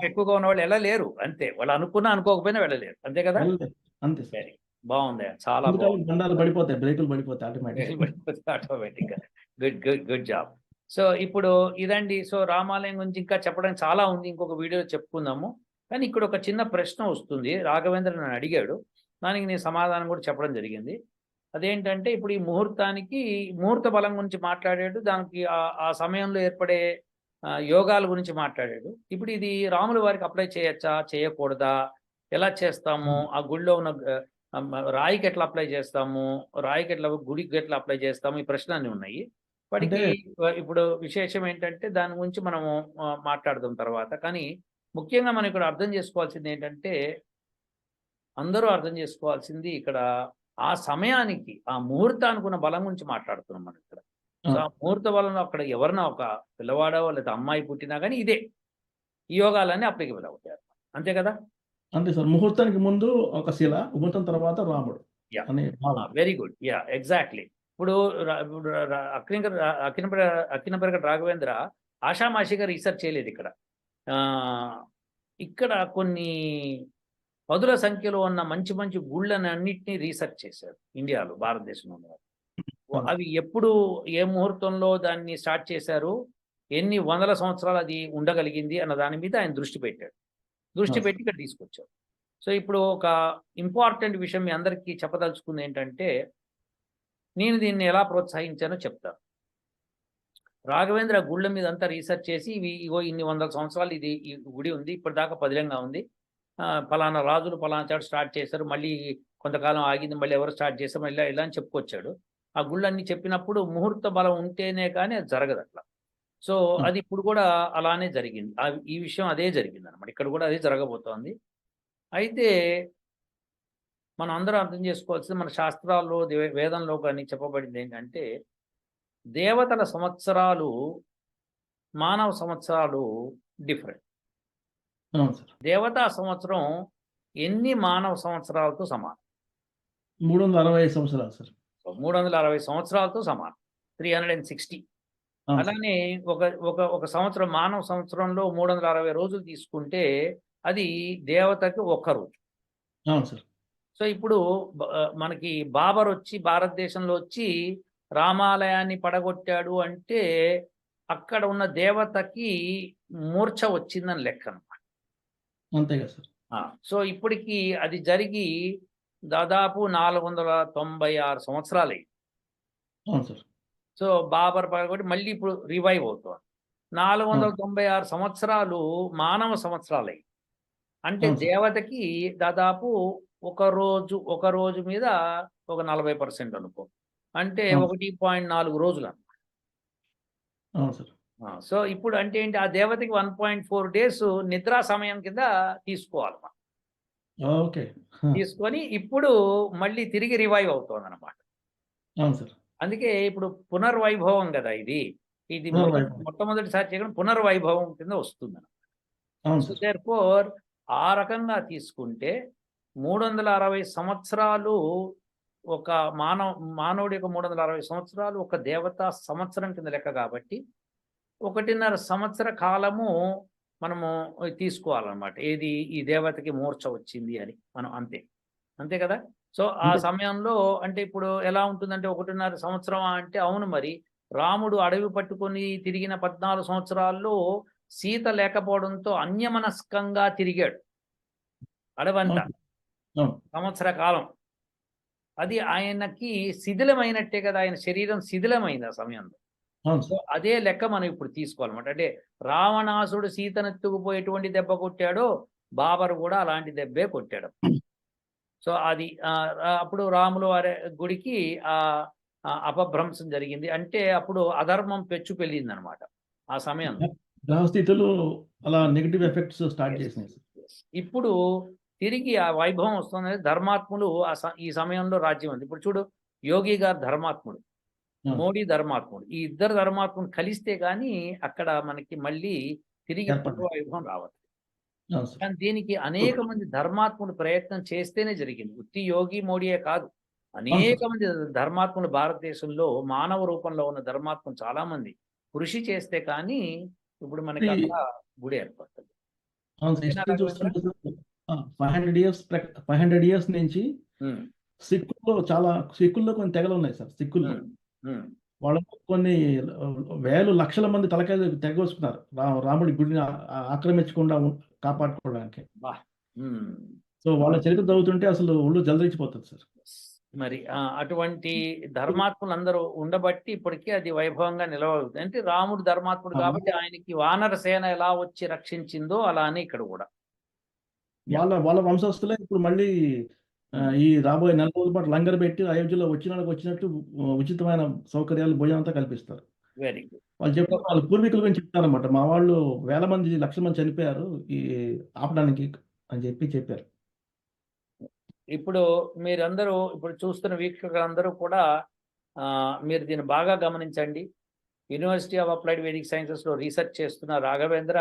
ఎక్కువగా ఉన్న వాళ్ళు వెళ్ళలేరు, అంతే. వాళ్ళు అనుకోకపోయినా వెళ్ళలేరు, అంతే కదా? అంతే. సరే, బాగుంది, చాలా బాగుంది. పడిపోతాయి, బ్రేకులు పడిపోతాయి ఆటోమేటిక్ గా. Good good good job. So ఇప్పుడు ఇదండి. సో రామాలయం గురించి ఇంకా చెప్పడానికి చాలా ఉంది, ఇంకొక వీడియోలో చెప్పుకుందాము. కానీ ఇక్కడ ఒక చిన్న ప్రశ్న వస్తుంది. రాఘవేంద్ర నన్ను అడిగాడు, దానికి నేను సమాధానం కూడా చెప్పడం జరిగింది. అదేంటంటే, ఇప్పుడు ఈ ముహూర్త బలం గురించి మాట్లాడాడు, దానికి ఆ సమయంలో ఏర్పడే యోగాల గురించి మాట్లాడాడు. ఇప్పుడు ఇది రాముల వారికి అప్లై చేయొచ్చా, చేయకూడదా, ఎలా చేస్తాము, ఆ గుడిలో ఉన్న రాయికి ఎట్లా అప్లై చేస్తాము, రాయికి ఎట్లా, గుడికి ఎట్లా అప్లై చేస్తాము, ఈ ప్రశ్నలు ఉన్నాయి. ఇప్పటికీ అంటే ఇప్పుడు విశేషం ఏంటంటే దాని గురించి మనము మాట్లాడదాం తర్వాత. కానీ ముఖ్యంగా మనం ఇక్కడ అర్థం చేసుకోవాల్సింది ఏంటంటే, అందరూ అర్థం చేసుకోవాల్సింది ఇక్కడ ఆ సమయానికి, ఆ ముహూర్తానికి ఉన్న బలం గురించి మాట్లాడుతున్నాం మనం ఇక్కడ. ఆ! సో, ఆ ముహూర్త బలంలో అక్కడ ఎవరైనా ఒక పిల్లవాడో లేదా అమ్మాయి పుట్టినా గానీ ఇదే. ఈ యోగాలన్నీ అప్లికబుల్ అవుతాయి. అంతే కదా? అంతే సార్. ముహూర్తానికి ముందు ఒక శిల, ముహూర్తం తర్వాత రాముడు యాహ్! అనే భావన. Very good. యాహ్! ఎగ్జాక్ట్‌లీ. ఇప్పుడు అక్కినపరగడ రాఘవేంద్ర ఆషామాషిగా రిసర్చ్ చేయలేదిక్కడ. ఆహ్, ఇక్కడ కొన్ని పదుల సంఖ్యలో ఉన్న మంచి మంచి గుళ్ళనన్నిటిని రీసెర్చ్ చేశారు ఇండియాలో, భారతదేశంలో ఉన్నవారు. అవును. అవి ఎప్పుడు, ఏ ముహూర్తంలో దాన్ని స్టార్ట్ చేశారు, ఎన్ని వందల సంవత్సరాలు అది ఉండగలిగింది అన్న దాని మీద ఆయన దృష్టి పెట్టాడు. దృష్టి అవును పెట్టి సార్. ఇక్కడ తీసుకొచ్చారు. సో, ఇప్పుడు ఒక ఇంపార్టెంట్ విషయం మీ అందరికీ చెప్పదలుచుకుంది ఏంటంటే, నేను దీన్ని ఎలా ప్రోత్సహించానో చెప్తాను. రాఘవేంద్ర గుళ్ళ మీద అంతా రీసెర్చ్ చేసి ఇగో ఇన్ని వందల సంవత్సరాలు ఈ గుడి ఉంది. ఇప్పటిదాకా పదిలంగా ఉంది. పలానా రాజులు పలానా చోట స్టార్ట్ చేశారు. మళ్ళీ కొంతకాలం ఆగింది. మళ్ళీ ఎవరు స్టార్ట్ చేశారు. మళ్ళీ ఇలా అని చెప్పుకొచ్చాడు. ఆ గుళ్ళన్నీ చెప్పినప్పుడు ముహూర్త బలం ఉంటేనే కానీ అది జరగదట్లా. సో, ఆ! అది ఇప్పుడు కూడా అలానే జరిగింది. ఈ విషయం అదే జరిగిందనమాట. ఇక్కడ కూడా అదే జరగబోతోంది. అయితే మనం అందరం అర్థం చేసుకోవాల్సింది, మన శాస్త్రాల్లో, వేదంలో గాని చెప్పబడింది ఏంటంటే, దేవతల సంవత్సరాలు, మానవ సంవత్సరాలు డిఫరెంట్. అవును సార్. దేవతా సంవత్సరం ఎన్ని మానవ సంవత్సరాలతో సమానం. 365 సంవత్సరాలు సార్. సో, 360 సంవత్సరాలతో సమానం. 360. అవును సార్. అలానే ఒక ఒక ఒక సంవత్సరం, మానవ సంవత్సరంలో 360 రోజులు తీసుకుంటే అది దేవతకి ఒక్క రోజు. అవును సార్. సో, ఇప్పుడు మనకి బాబర్ వచ్చి భారతదేశంలో వచ్చి రామాలయాన్ని పడగొట్టాడు అంటే, అక్కడ ఉన్న దేవతకి మూర్ఛ వచ్చిందని లెక్కనమాట. అంతే కదా సార్. సో, ఇప్పటికి అది జరిగి దాదాపు 496 సంవత్సరాలయింది. అవును సార్. సో, బాబర్ పడగొట్టి మళ్ళీ ఇప్పుడు రివైవ్ అవుతోంది. అవును. 496 సంవత్సరాలు మానవ సంవత్సరాలయ్యాయి. అంటే అవును సార్. దేవతకి దాదాపు ఒక రోజు మీద ఒక 40% అనుకో. అంటే అవును. 1.4 రోజులన్నమాట. అవును సార్. సో, ఇప్పుడు అంటే ఏంటి, ఆ దేవతకి 1.4 డేస్ నిద్రా సమయం కింద తీసుకోవాలి మనం. ఓకే. ఆ! తీసుకొని ఇప్పుడు మళ్ళీ తిరిగి రివైవ్ అవుతోందన్నమాట. అవును సార్. అందుకే ఇప్పుడు పునర్వైభవం గదా ఇది. ఇది పునర్వైభవం. మొట్టమొదటిసారి చేయడం పునర్వైభవం కింద వస్తుందన్నమాట. అవును సో, సార్. దేర్‌ఫోర్ ఆ రకంగా తీసుకుంటే 360 సంవత్సరాలు ఒక మానవుడి యొక్క 360 సంవత్సరాలు ఒక దేవతా సంవత్సరం కింద లెక్క కాబట్టి 1.5 సంవత్సర కాలము మనము తీసుకోవాలన్నమాట. ఏది, ఈ దేవతకి మూర్ఛ వచ్చింది అని మనం అంతే. అంతే కదా! సో, ఆ అంటే సమయంలో అంటే ఇప్పుడు ఎలా ఉంటుందంటే 1.5 సంవత్సరమా అంటే అవును మరి. రాముడు అడవి పట్టుకొని తిరిగిన 14 సంవత్సరాల్లో సీత లేకపోవడంతో అన్యమనస్కంగా తిరిగాడు అడవంతా అవును. అవును. సంవత్సర కాలం. అది ఆయనకి శిథిలమైనట్టే కదా! ఆయన శరీరం శిథిలమైంది ఆ సమయంలో. అవును సో, సార్. అదే లెక్క మనం ఇప్పుడు తీసుకోవాలన్నమాట. అంటే రావణాసుడు సీతనెత్తుకుపోయి ఎటువంటి దెబ్బ కొట్టాడో, బాబర్ కూడా అలాంటి దెబ్బే కొట్టాడు. సో, అది అప్పుడు రాముల వారి గుడికి అపభ్రంశం జరిగింది. అంటే అప్పుడు అధర్మం పెచ్చుపెళ్ళిందనమాట ఆ సమయంలో. గ్రహస్థితులు అలా నెగెటివ్ ఎఫెక్ట్స్ స్టార్ట్ యెస్. చేసినాయి సార్. యెస్. ఇప్పుడు తిరిగి ఆ వైభవం వస్తుందని ధర్మాత్ములు ఈ సమయంలో రాజ్యం ఉంది. ఇప్పుడు చూడు, యోగి గారు ధర్మాత్ముడు, అవును. మోడీ ధర్మాత్ముడు. ఈ ఇద్దరు ధర్మాత్ములు కలిస్తే గాని అక్కడ మనకి మళ్ళీ తిరిగి ఏర్పడింది. పూర్వవైభవం రావట్లేదు. అవును సార్. కానీ దీనికి అనేక మంది ధర్మాత్ములు ప్రయత్నం చేస్తేనే జరిగింది. ఉత్తి యోగి, మోడీయే కాదు. అవును అనేక సార్. మంది ధర్మాత్ములు భారతదేశంలో మానవ రూపంలో ఉన్న ధర్మాత్ములు చాలా మంది కృషి చేస్తే కానీ ఇప్పుడు మనకి ఈ అక్కడ గుడి ఏర్పడుతుంది. అవును సార్. ఓకేనా హిస్టరీ రాఘవేంద్ర? చూస్తుంటే సార్ 500 ఇయర్స్ నుంచి హ్మ్. సిక్కుల్లో కొన్ని తెగలున్నాయి సార్. సిక్కుల్లో. హ్మ్. హ్మ్. వాళ్ళలో కొన్ని వేలు లక్షల మంది తలకాయలు తెగోసుకున్నారు. రాముడి గుడిని ఆక్రమించకుండా కాపాడుకోవడానికి. అబ్బా! హ్మ్. సో, వాళ్ళ చరిత్ర చదువుతుంటే అసలు ఒళ్ళు జలదరించిపోతది సార్. మరి అటువంటి ధర్మాత్ములందరూ ఉండబట్టి ఇప్పటికీ అది వైభవంగా నిలవగలుగుతుంది. అంటే రాముడు ధర్మాత్ముడు కాబట్టి ఆయనకి వానర సేన ఎలా వచ్చి రక్షించిందో అలానే ఇక్కడ కూడా. యాహ్! వాళ్ళ వంశస్థులే ఇప్పుడు మళ్ళీ హ్మ్. ఈ రాబోయే నెల రోజుల పాటు లంగరు పెట్టి అయోధ్యలో వచ్చిన వాళ్ళకి వచ్చినట్టు ఉచితమైన సౌకర్యాలు, భోజనం అంతా కల్పిస్తారు. Very good. వాళ్ళు చెప్తారు, వాళ్ళ పూర్వీకుల గురించి చెప్తారనమాట. మా వాళ్ళు 1000 మంది 1,00,000 మంది చనిపోయారు ఈ ఆపడానికి అని చెప్పారు. ఇప్పుడు మీరందరూ ఇప్పుడు చూస్తున్న వీక్షకులందరూ కూడా మీరు దీన్ని బాగా గమనించండి. యూనివర్సిటీ ఆఫ్ అప్లైడ్ వేదిక్ సైన్సెస్లో రీసెర్చ్ చేస్తున్న రాఘవేంద్ర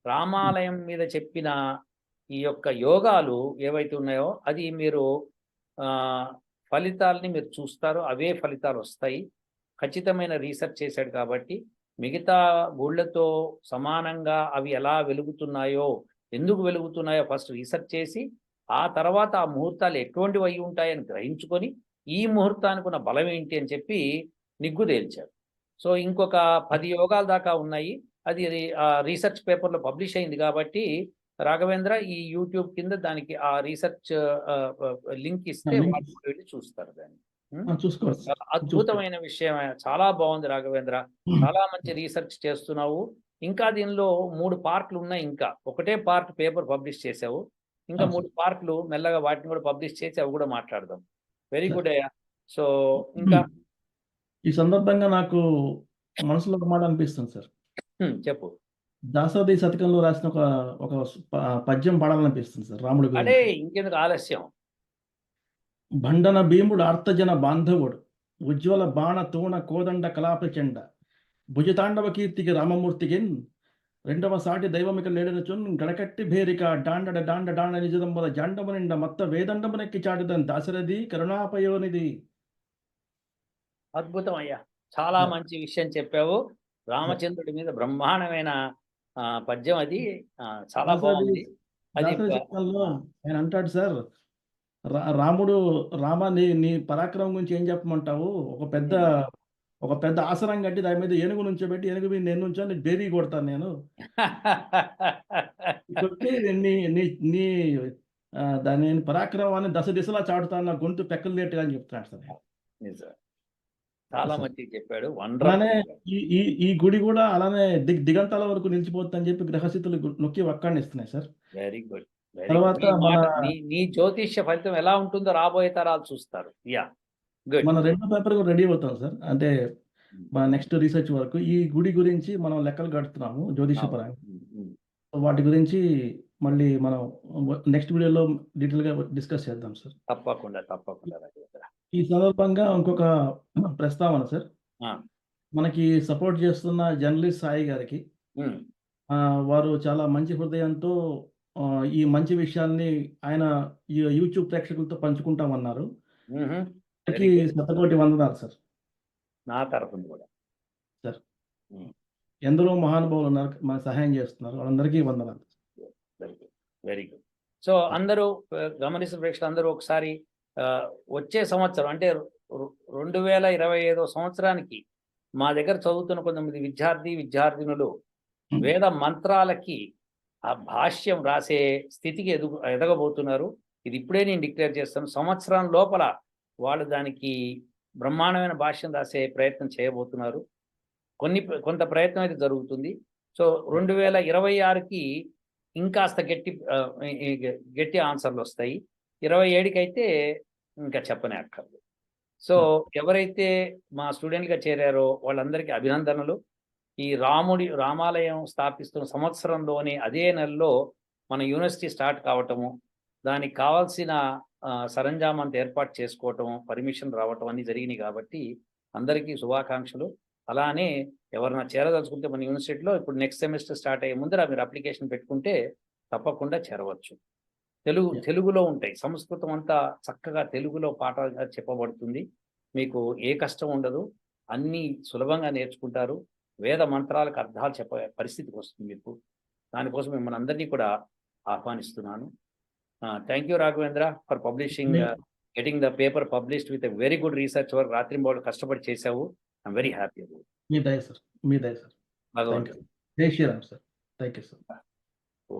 రామాలయం మీద చెప్పిన ఈ యొక్క యోగాలు ఏవైతే ఉన్నాయో అది మీరు ఫలితాలని మీరు చూస్తారు, అవే ఫలితాలు వస్తాయి. ఖచ్చితమైన రీసెర్చ్ చేశాడు కాబట్టి మిగతా గుళ్ళతో సమానంగా అవి ఎలా వెలుగుతున్నాయో, ఎందుకు వెలుగుతున్నాయో ఫస్ట్ రీసెర్చ్ చేసి ఆ తర్వాత ఆ ముహూర్తాలు ఎటువంటివి అయి ఉంటాయని గ్రహించుకొని ఈ ముహూర్తానికి ఉన్న బలం ఏంటి అని చెప్పి నిగ్గు తేల్చాడు. సో ఇంకొక 10 యోగాల దాకా ఉన్నాయి. అది రీసెర్చ్ పేపర్లో పబ్లిష్ అయింది కాబట్టి రాఘవేంద్ర ఈ యూట్యూబ్ కింద దానికి ఆ రీసెర్చ్ లింక్ ఇస్తే వాళ్ళు వెళ్ళి చూస్తారు దాన్ని. చూసుకోవచ్చు. చాలా అద్భుతమైన విషయం, చాలా బాగుంది రాఘవేంద్ర. చాలా మంచి రీసెర్చ్ చేస్తున్నావు. ఇంకా దీనిలో 3 పార్ట్లు ఉన్నాయి. ఇంకా ఒకటే పార్ట్ పేపర్ పబ్లిష్ చేసావు, ఇంకా 3 పార్ట్లు మెల్లగా వాటిని కూడా పబ్లిష్ చేసి అవి కూడా మాట్లాడదాం. వెరీ గుడ్ అయ్యా. సో ఇంకా ఈ సందర్భంగా నాకు మనసులో ఒక మాట అనిపిస్తుంది సార్. చెప్పు. దాశరథి శతకంలో రాసిన ఒక పద్యం పాడాలనిపిస్తుంది సార్ రాముడి అడే గురించి. ఇంకెందుకు ఆలస్యం. భండన భీముడు ఆర్తజన బాంధవుడు ఉజ్వల బాణ తోణ కోదండ కలాపచండ భుజతాండవ కీర్తికి రామమూర్తికిన్ రెండవ సాటి దైవమిక లేడనచున్ గడకట్టి భేరిక డాండ డాండ డాండ నిజదంబల జాండము నిండ మొత్త వేదండమునెక్కి చాటుదన్ దాశరథి కరుణాపయోనిధి. అద్భుతం అయ్యా, చాలా మంచి విషయం చెప్పావు. రామచంద్రుడి మీద బ్రహ్మాండమైన పద్యం అది. చాలా బాగుంది. అది ఆయన అంటాడు సార్, రాముడు రామ నీ పరాక్రమం గురించి ఏం చెప్పమంటావు? ఒక పెద్ద ఆసనం కట్టి దాని మీద ఏనుగు నుంచోబెట్టి ఏనుగు మీద నేను నుంచొని బేరీ కొడతాను నేను కొట్టి నీ దాని పరాక్రమాన్ని దశ దిశలా చాటుతాను, నా గొంతు పెక్కలు లేట్టుగా అని చెప్తున్నాడు సార్. నిజం, చాలా మంచిగా చెప్పాడు. అలానే ఈ గుడి కూడా అలానే దిగంతాల వరకు నిలిచిపోతుందని చెప్పి గ్రహస్థితులు నొక్కి వక్కాణిస్తున్నాయి సార్. Very good. తర్వాత నీ జ్యోతిష్య ఫలితం ఎలా ఉంటుందో రాబోయే తరాలు చూస్తారు. Yeah good. మన 2వ పేపర్ కూడా రెడీ అవుతాం సార్. అంటే మన నెక్స్ట్ రీసెర్చ్ వరకు ఈ గుడి గురించి మనం లెక్కలు కడుతున్నాము జ్యోతిష పరంగా. వాటి గురించి మళ్ళీ మనం నెక్స్ట్ వీడియోలో డీటెయిల్ గా డిస్కస్ చేద్దాం సార్. తప్పకుండా. ఈ సందర్భంగా ఇంకొక ప్రస్తావన సార్, మనకి సపోర్ట్ చేస్తున్న జర్నలిస్ట్ సాయి గారికి వారు చాలా మంచి హృదయంతో ఈ మంచి విషయాన్ని ఆయన యూట్యూబ్ ప్రేక్షకులతో పంచుకుంటామన్నారు. శతకోటి వందనాలు సార్. నా తరఫున కూడా సార్. ఎందరో మహానుభావులు ఉన్నారు మన సహాయం చేస్తున్నారు, వాళ్ళందరికీ వందనాలు. Very good. సో అందరూ గమనిస్తున్న ప్రేక్షకులు అందరూ ఒకసారి వచ్చే సంవత్సరం అంటే 2025 సంవత్సరానికి మా దగ్గర చదువుతున్న కొంతమంది విద్యార్థినులు వేద మంత్రాలకి ఆ భాష్యం రాసే స్థితికి ఎదగబోతున్నారు. ఇది ఇప్పుడే నేను డిక్లేర్ చేస్తాను. సంవత్సరం లోపల వాళ్ళు దానికి బ్రహ్మాండమైన భాష్యం రాసే ప్రయత్నం చేయబోతున్నారు. కొంత ప్రయత్నం అయితే జరుగుతుంది. సో 2026కి ఇంకాస్త గట్టి ఆన్సర్లు వస్తాయి. 27కి అయితే ఇంకా చెప్పనే అక్కర్లేదు. సో ఎవరైతే మా స్టూడెంట్గా చేరారో వాళ్ళందరికీ అభినందనలు. ఈ రామాలయం స్థాపిస్తున్న సంవత్సరంలోనే అదే నెలలో మన యూనివర్సిటీ స్టార్ట్ కావటము, దానికి కావాల్సిన సరంజామంతా ఏర్పాటు చేసుకోవటం, పర్మిషన్ రావటం అన్నీ జరిగినాయి కాబట్టి అందరికీ శుభాకాంక్షలు. అలానే ఎవరైనా చేరదలుచుకుంటే మన యూనివర్సిటీలో ఇప్పుడు నెక్స్ట్ సెమిస్టర్ స్టార్ట్ అయ్యే ముందర మీరు అప్లికేషన్ పెట్టుకుంటే తప్పకుండా చేరవచ్చు. తెలుగులో ఉంటాయి. సంస్కృతం అంతా చక్కగా తెలుగులో పాఠాలుగా చెప్పబడుతుంది. మీకు ఏ కష్టం ఉండదు, అన్నీ సులభంగా నేర్చుకుంటారు. వేద మంత్రాలకు అర్థాలు చెప్పే పరిస్థితికి వస్తుంది మీకు. దానికోసం మిమ్మల్ని అందరినీ కూడా ఆహ్వానిస్తున్నాను. Thank you Raghavendra for publishing, getting the paper published with a very good research work. రాత్రింబవళ్ళు కష్టపడి చేశావు. I'm very happy. మీ దయ సార్, మీ దయ సార్. భగవంతుడు. జై Shriram sir. Thank you sir. Oh